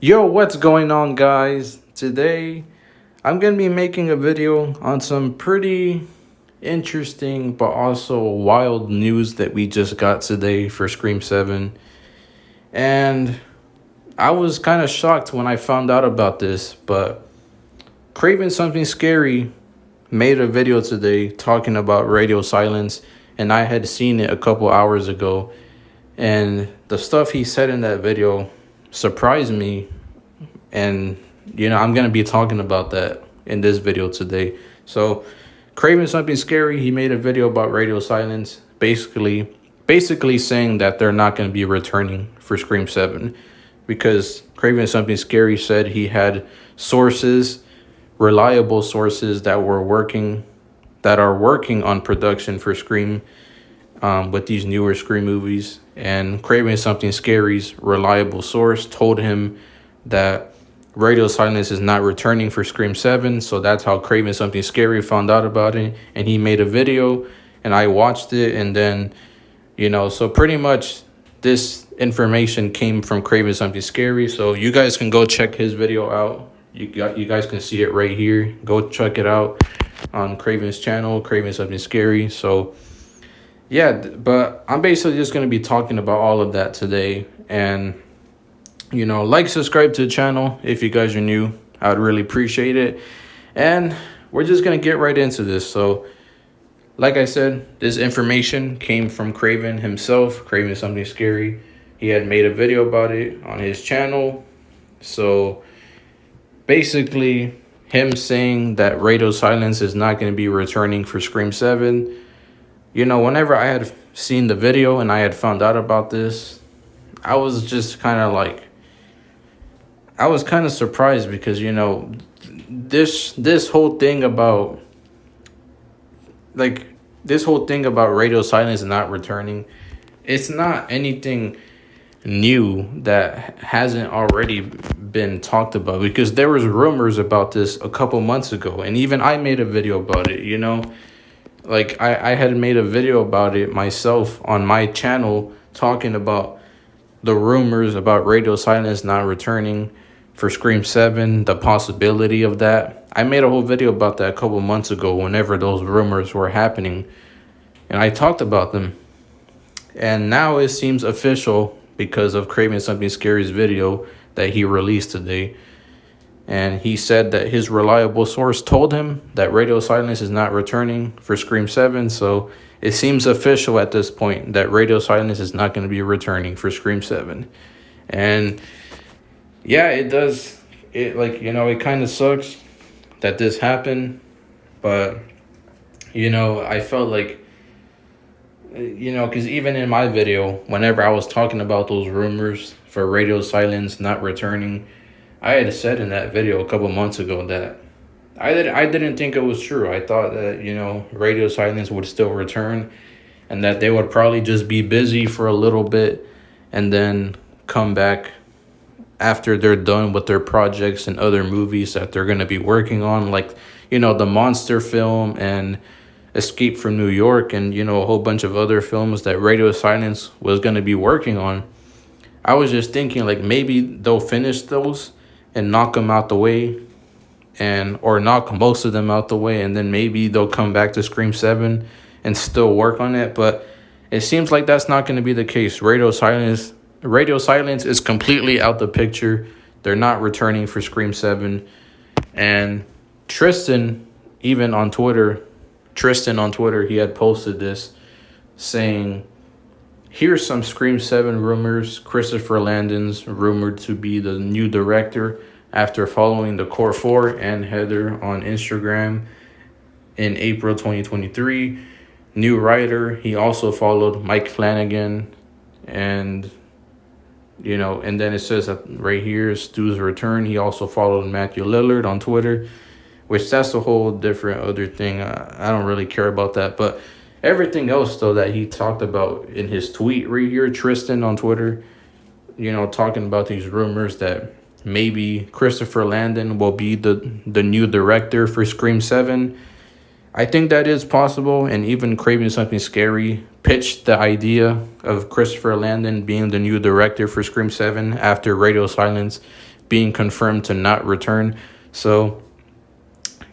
Yo, what's going on, guys? Today, I'm gonna be making a video on some pretty interesting but also wild news that we just got today for Scream 7. And I was kind of shocked when I found out about this, but Craven Something Scary made a video today talking about radio silence, and I had seen it a couple hours ago. And the stuff he said in that video surprised me. And, I'm going to be talking about that in this video today. So, Craven Something Scary, he made a video about radio silence, basically saying that they're not going to be returning for Scream 7 because Craven Something Scary said he had sources, reliable sources that are working on production for Scream with these newer Scream movies. And Craven Something Scary's reliable source told him that radio silence is not returning for Scream 7. So that's how Craven Something Scary found out about it. And he made a video and I watched it. And then, so pretty much this information came from Craven Something Scary. So you guys can go check his video out. You guys can see it right here. Go check it out on Craven's channel, Craven Something Scary. So yeah, but I'm basically just going to be talking about all of that today. And subscribe to the channel if you guys are new. I would really appreciate it. And we're just going to get right into this. So, like I said, this information came from Craven himself, Craven Something Scary. He had made a video about it on his channel. So, basically, him saying that radio silence is not going to be returning for Scream 7. Whenever I had seen the video and I had found out about this, I was just kind of surprised because, this whole thing about radio silence not returning, it's not anything new that hasn't already been talked about, because there was rumors about this a couple months ago. And even I made a video about it, I had made a video about it myself on my channel talking about the rumors about radio silence not returning for Scream 7, the possibility of that. I made a whole video about that a couple months ago whenever those rumors were happening. And I talked about them. And now it seems official because of Craven Something Scary's video that he released today. And he said that his reliable source told him that radio silence is not returning for Scream 7. So it seems official at this point that radio silence is not going to be returning for Scream 7. And yeah, it does. It kind of sucks that this happened. But, I felt like, because even in my video, whenever I was talking about those rumors for radio silence not returning, I had said in that video a couple months ago that I didn't think it was true. I thought that, radio silence would still return and that they would probably just be busy for a little bit and then come back after they're done with their projects and other movies that they're going to be working on, like, the Monster film and Escape from New York and, a whole bunch of other films that radio silence was going to be working on. I was just thinking, maybe they'll finish those and knock them out the way, or knock most of them out the way, and then maybe they'll come back to Scream 7 and still work on it. But it seems like that's not going to be the case. Radio silence is completely out the picture. They're not returning for Scream 7. And Tristan on Twitter, he had posted this saying, "Here's some Scream 7 rumors. Christopher Landon's rumored to be the new director after following the Core 4 and Heather on Instagram in April 2023. New writer, he also followed Mike Flanagan." And, and then it says that right here, Stu's return. He also followed Matthew Lillard on Twitter, which that's a whole different other thing. I don't really care about that. But everything else, though, that he talked about in his tweet right here, Tristan on Twitter, talking about these rumors that maybe Christopher Landon will be the new director for Scream 7. I think that is possible, and even Craven Something Scary pitched the idea of Christopher Landon being the new director for Scream 7 after radio silence being confirmed to not return. So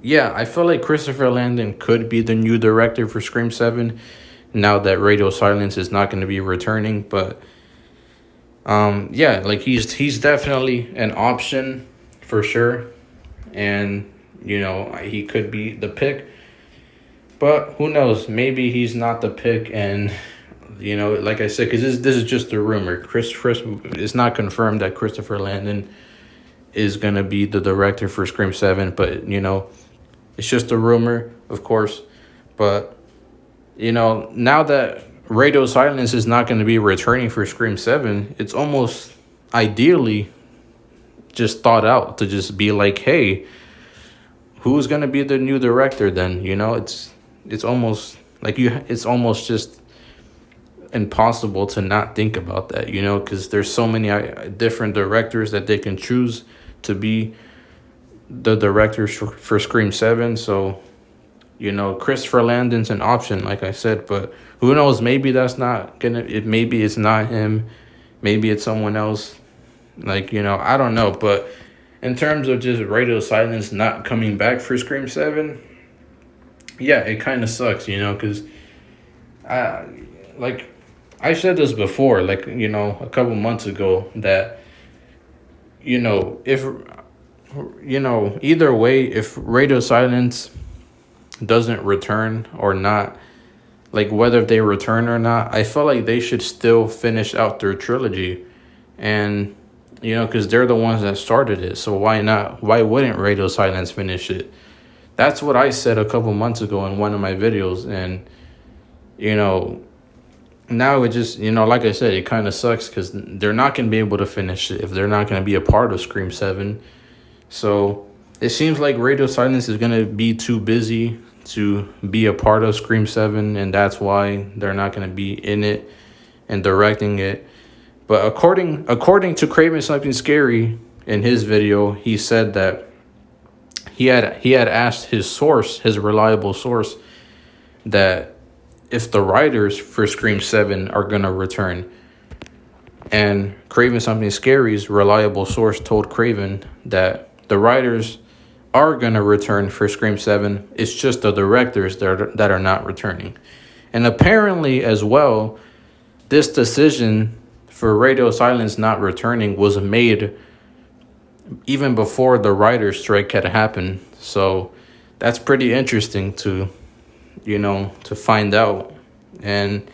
yeah, I feel like Christopher Landon could be the new director for Scream 7 now that Radio Silence is not going to be returning. But yeah, like he's definitely an option for sure. And he could be the pick. But who knows? Maybe he's not the pick, and like I said, because this is just a rumor. Chris, it's not confirmed that Christopher Landon is gonna be the director for Scream 7, but it's just a rumor, of course. But now that Radio Silence is not going to be returning for Scream 7, it's almost ideally just thought out to just be like, hey, who's going to be the new director then? It's almost like it's almost just impossible to not think about that, because there's so many different directors that they can choose to be the directors for Scream 7. So Christopher Landon's an option, like I said, but who knows? Maybe that's not maybe it's not him, maybe it's someone else. I don't know. But in terms of just Radio Silence not coming back for Scream 7, yeah, it kind of sucks, because I said this before, a couple months ago, that if either way, if Radio Silence doesn't return or not, whether they return or not, I feel like they should still finish out their trilogy. And because they're the ones that started it, so why not? Why wouldn't Radio Silence finish it? That's what I said a couple months ago in one of my videos. And now it just, like I said, it kind of sucks because they're not going to be able to finish it if they're not going to be a part of Scream 7. So it seems like Radio Silence is going to be too busy to be a part of Scream 7, and that's why they're not going to be in it and directing it. But according to Craven Something Scary, in his video, he said that he had asked his source, his reliable source, that if the writers for Scream 7 are going to return. And Craven Something Scary's reliable source told Craven that the writers are going to return for Scream 7. It's just the directors that are not returning. And apparently as well, this decision for Radio Silence not returning was made even before the writer's strike had happened. So that's pretty interesting to find out. And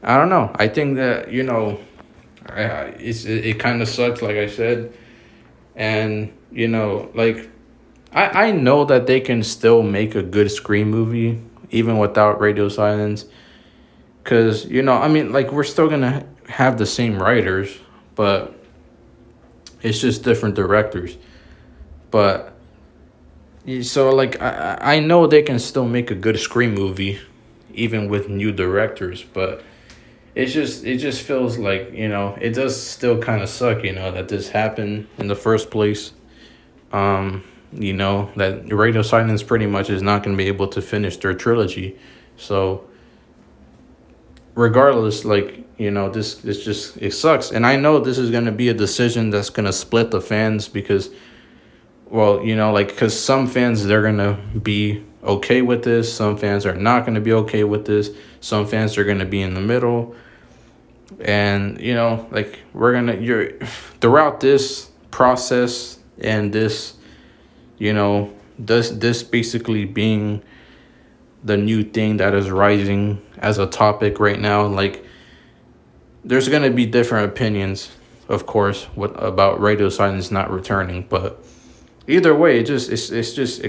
I don't know. I think that, it kind of sucks, like I said. And, I know that they can still make a good Scream movie even without Radio Silence. Because, we're still going to have the same writers, but it's just different directors. But so I know they can still make a good Scream movie even with new directors, but it just feels like, it does still kind of suck, that this happened in the first place. That Radio Silence pretty much is not going to be able to finish their trilogy. So regardless, this just, it sucks. And I know this is going to be a decision that's going to split the fans because, because some fans, they're going to be okay with this. Some fans are not going to be okay with this. Some fans are going to be in the middle. And, you're throughout this process and this, this basically being the new thing that is rising as a topic right now, there's going to be different opinions, of course, about Radio Silence not returning. But either way, it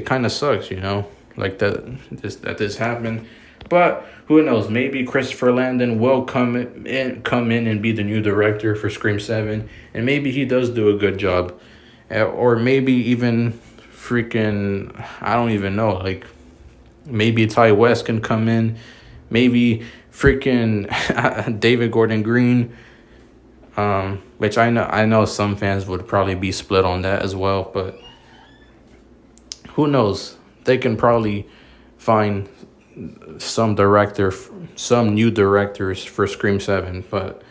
kind of sucks, that this happened. But who knows? Maybe Christopher Landon will come in and be the new director for Scream 7, and maybe he does do a good job, or maybe even freaking, I don't even know, maybe Ty West can come in, maybe freaking David Gordon Green, which I know some fans would probably be split on that as well, but who knows? They can probably find some new directors for Scream 7. But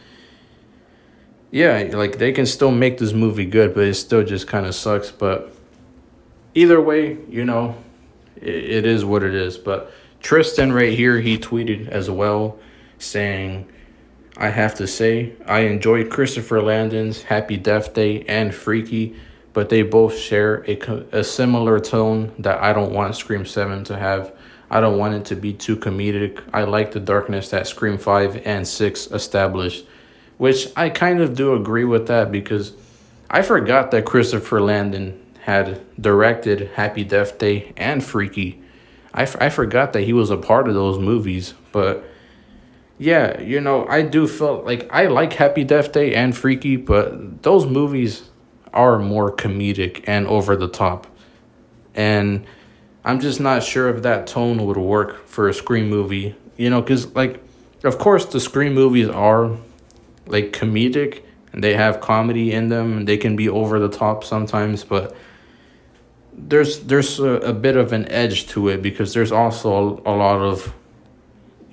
yeah, like they can still make this movie good, but it still just kind of sucks. But either way, it is what it is. But Tristan right here, he tweeted as well saying, I have to say, I enjoyed Christopher Landon's Happy Death Day and Freaky, but they both share a similar tone that I don't want Scream 7 to have. I don't want it to be too comedic. I like the darkness that Scream 5 and 6 established, which I kind of do agree with that because I forgot that Christopher Landon had directed Happy Death Day and Freaky. I forgot that he was a part of those movies, but yeah, I do feel like I like Happy Death Day and Freaky, but those movies are more comedic and over the top. And I'm just not sure if that tone would work for a Scream movie, because, like, of course, the Scream movies are, like, comedic and they have comedy in them and they can be over the top sometimes, but there's a bit of an edge to it because there's also a lot of,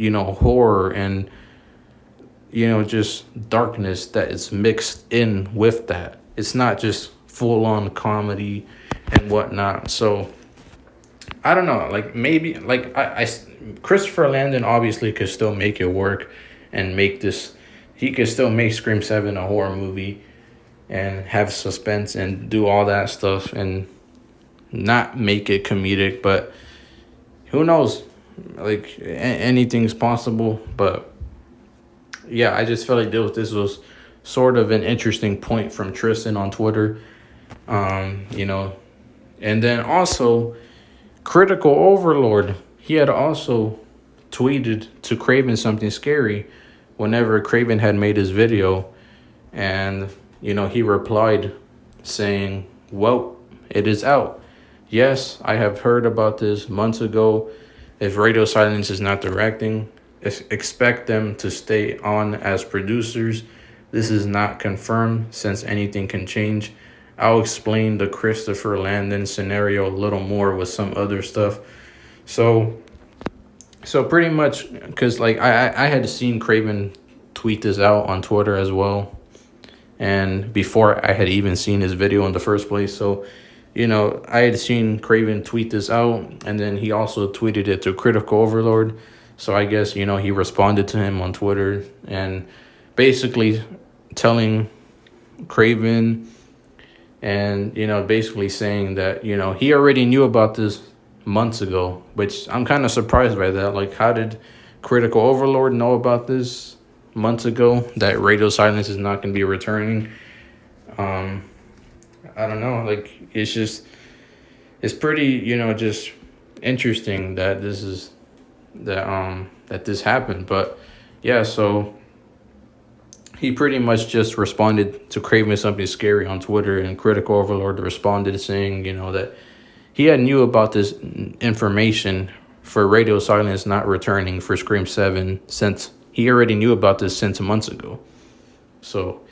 horror and just darkness that is mixed in with that. It's not just full on comedy and whatnot. So I don't know. Like maybe like Christopher Landon obviously could still make it work and make this. He could still make Scream 7 a horror movie and have suspense and do all that stuff and not make it comedic. But who knows? Like anything's possible. But yeah, I just felt like this was sort of an interesting point from Tristan on Twitter. And then also Critical Overlord, he had also tweeted to Craven something scary whenever Craven had made his video. And, he replied saying, well, it is out. Yes, I have heard about this months ago. If Radio Silence is not directing, expect them to stay on as producers. This is not confirmed since anything can change. I'll explain the Christopher Landon scenario a little more with some other stuff. So pretty much, because like I had seen Craven tweet this out on Twitter as well, and before I had even seen his video in the first place. So I had seen Craven tweet this out, and then he also tweeted it to Critical Overlord. So I guess he responded to him on Twitter and basically telling Craven and basically saying that he already knew about this months ago, which I'm kind of surprised by that. Like, how did Critical Overlord know about this months ago that Radio Silence is not going to be returning? I don't know. Like, it's pretty just interesting that this happened. But yeah, so he pretty much just responded to Craven something scary on Twitter, and Critical Overlord responded saying, that he had knew about this information for Radio Silence not returning for Scream 7 since he already knew about this since months ago. So,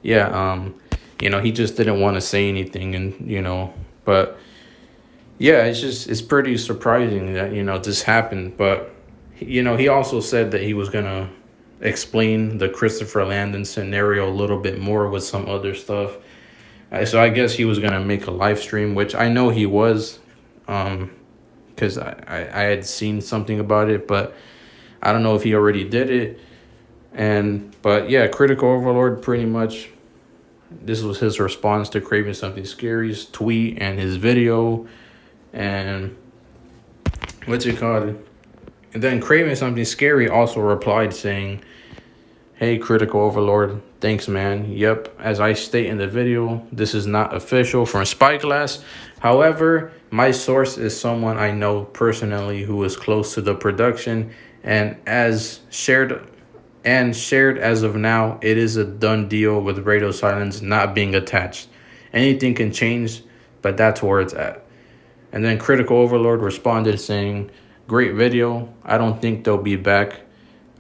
yeah, he just didn't want to say anything, and, but yeah, it's pretty surprising that, this happened. But, he also said that he was going to explain the Christopher Landon scenario a little bit more with some other stuff. So I guess he was going to make a live stream, which I know he was, because I had seen something about it, but I don't know if he already did it. But yeah, Critical Overlord pretty much, this was his response to Craven Something Scary's tweet and his video. And what's it called? And then Craven Something Scary also replied saying, hey, Critical Overlord, thanks, man. Yep, as I state in the video, this is not official from Spyglass. However, my source is someone I know personally who is close to the production, and as shared as of now, it is a done deal with Radio Silence not being attached. Anything can change, but that's where it's at. And then Critical Overlord responded saying, great video. I don't think they'll be back.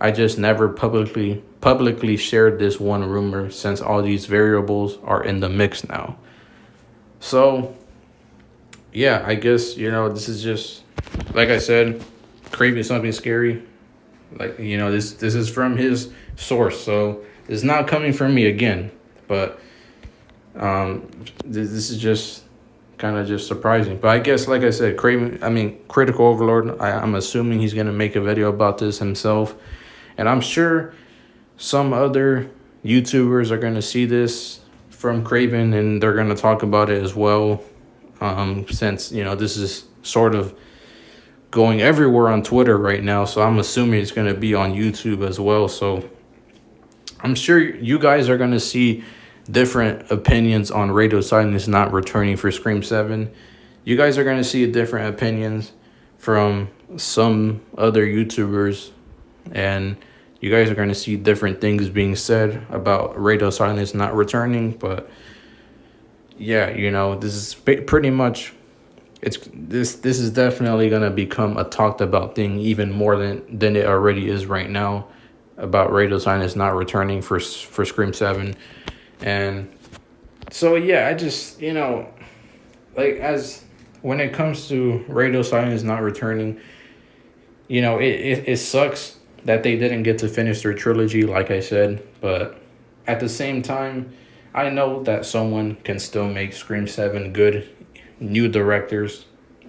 I just never publicly shared this one rumor since all these variables are in the mix now. So, yeah, I guess, this is just, like I said, Craven Something Scary. Like, this is from his source. So it's not coming from me again. But this is just kind of just surprising. But I guess, like I said, Critical Overlord, I'm assuming he's going to make a video about this himself. And I'm sure some other YouTubers are going to see this from Craven and they're going to talk about it as well. Since, this is sort of going everywhere on Twitter right now. So I'm assuming it's going to be on YouTube as well. So I'm sure you guys are going to see different opinions on Radio Silence not returning for Scream 7. You guys are going to see different opinions from some other YouTubers, and you guys are going to see different things being said about Radio Silence not returning. But yeah, this is pretty much, this is definitely going to become a talked about thing even more than it already is right now, about Radio Silence not returning for Scream 7. And so yeah, I just, as when it comes to Radio Silence not returning, it sucks that they didn't get to finish their trilogy, like I said. But at the same time, I know that someone can still make Scream 7 good. New directors,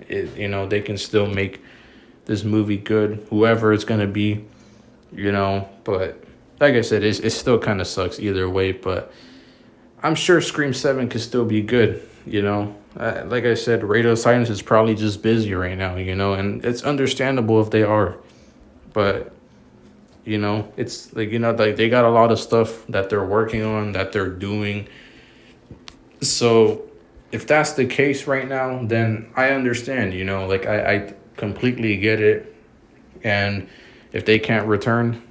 they can still make this movie good, whoever it's going to be, but like I said, it still kind of sucks either way. But I'm sure Scream 7 could still be good, like I said, Radio Silence is probably just busy right now, and it's understandable if they are. But, it's like, like they got a lot of stuff that they're working on, that they're doing. So if that's the case right now, then I understand, I completely get it. And if they can't return,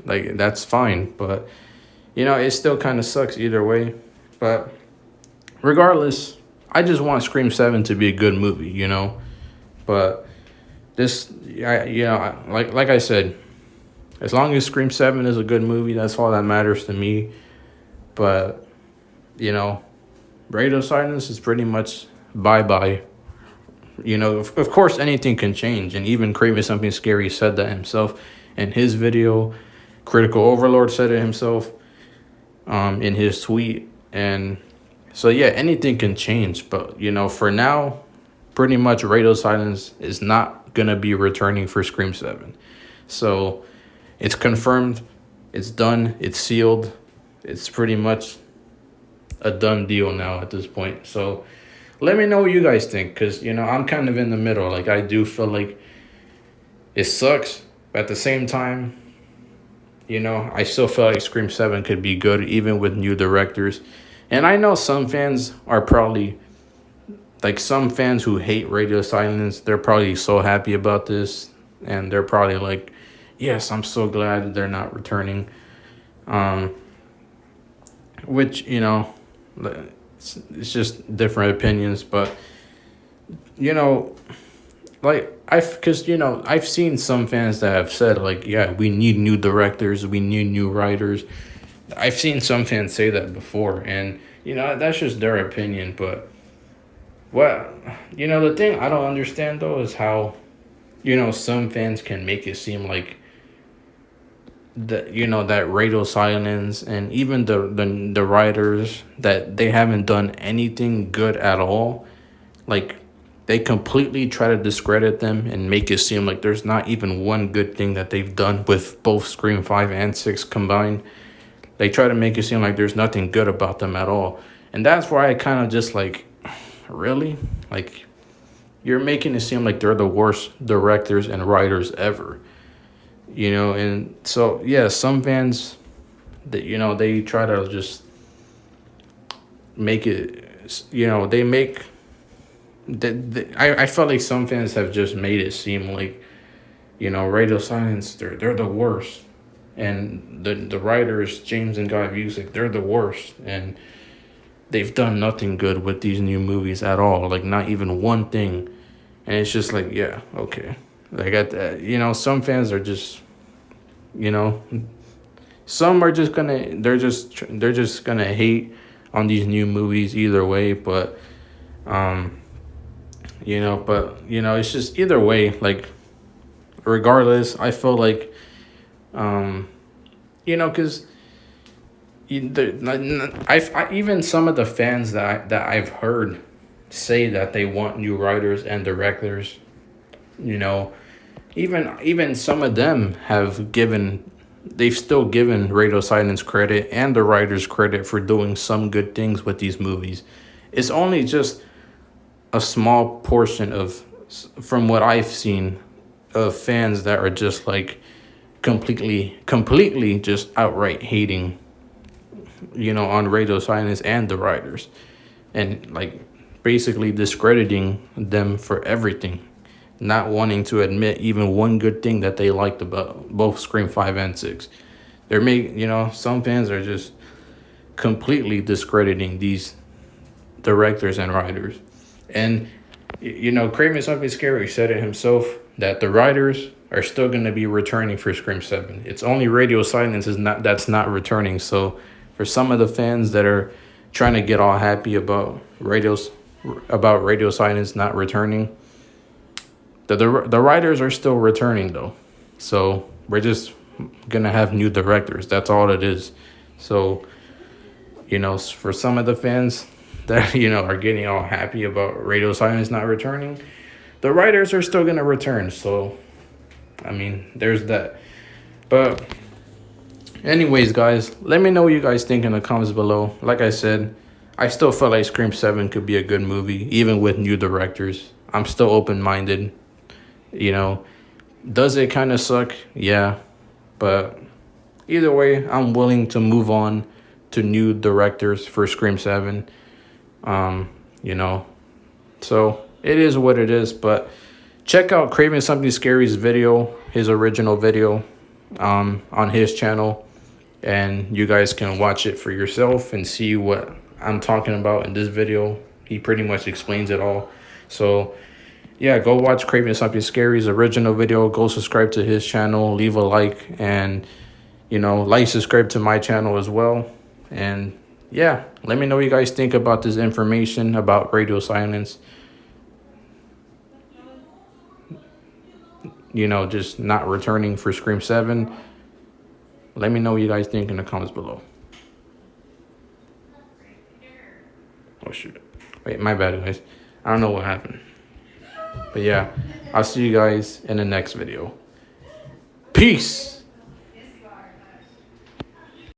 like, that's fine. But, it still kind of sucks either way. But regardless, I just want Scream 7 to be a good movie, But this, like I said, as long as Scream 7 is a good movie, that's all that matters to me. But, Radio Silence is pretty much bye-bye. Of course, anything can change. And even Craven Something Scary said that himself in his video. Critical Overlord said it himself in his tweet. And so, yeah, anything can change. But, for now, pretty much Radio Silence is not going to be returning for Scream 7. So it's confirmed. It's done. It's sealed. It's pretty much a done deal now at this point. So let me know what you guys think, because I'm kind of in the middle. Like, I do feel like it sucks, but at the same time, I still feel like Scream 7 could be good even with new directors. And I know some fans are probably, like, some fans who hate Radio Silence, they're probably so happy about this, and they're probably like, yes, I'm so glad like, they're not returning. Which, it's just different opinions. But, like, I've seen some fans that have said, like, yeah, we need new directors, we need new writers. I've seen some fans say that before, and, that's just their opinion. But, the thing I don't understand, though, is how, some fans can make it seem like that, that Radio Silence and even the writers, that they haven't done anything good at all. Like, they completely try to discredit them and make it seem like there's not even one good thing that they've done with both Scream 5 and 6 combined. They try to make it seem like there's nothing good about them at all. And that's why I kind of just like, really? Like, you're making it seem like they're the worst directors and writers ever. And so, yeah, some fans, that, they try to just make it, they make, I felt like some fans have just made it seem like, Radio Silence, they're the worst. And the writers, James and Guy Busick, they're the worst. And they've done nothing good with these new movies at all. Like, not even one thing. And it's just like, yeah, okay. Like, some fans are just, some are just gonna, they're just gonna hate on these new movies either way. But, it's just either way, like, regardless, I feel like, because Even some of the fans that I've heard say that they want new writers and directors, you know, even some of them they've still given Radio Silence credit and the writers credit for doing some good things with these movies. It's only just a small portion from what I've seen, of fans that are just like completely just outright hating, on Radio Silence and the writers, and like basically discrediting them for everything, not wanting to admit even one good thing that they liked about both Scream 5 and 6. Some fans are just completely discrediting these directors and writers. And Craven Something Scary said it himself that the writers are still going to be returning for Scream 7. It's only Radio Silence that's not returning. So for some of the fans that are trying to get all happy about Radio Silence not returning, the writers are still returning though. So we're just gonna have new directors. That's all it is. So for some of the fans that are getting all happy about Radio Silence not returning, the writers are still gonna return. So I mean, there's that. But anyways, guys, let me know what you guys think in the comments below. Like I said, I still feel like Scream 7 could be a good movie, even with new directors. I'm still open-minded. Does it kind of suck? Yeah. But either way, I'm willing to move on to new directors for Scream 7. So it is what it is. But check out Craven Something Scary's video, his original video, on his channel. And you guys can watch it for yourself and see what I'm talking about in this video. He pretty much explains it all. So yeah, go watch Craven Something Scary's original video. Go subscribe to his channel. Leave a like. And, subscribe to my channel as well. And yeah, let me know what you guys think about this information about Radio Silence. Just not returning for Scream 7. Let me know what you guys think in the comments below. Oh, shoot. Wait, my bad, guys. I don't know what happened. But yeah, I'll see you guys in the next video. Peace!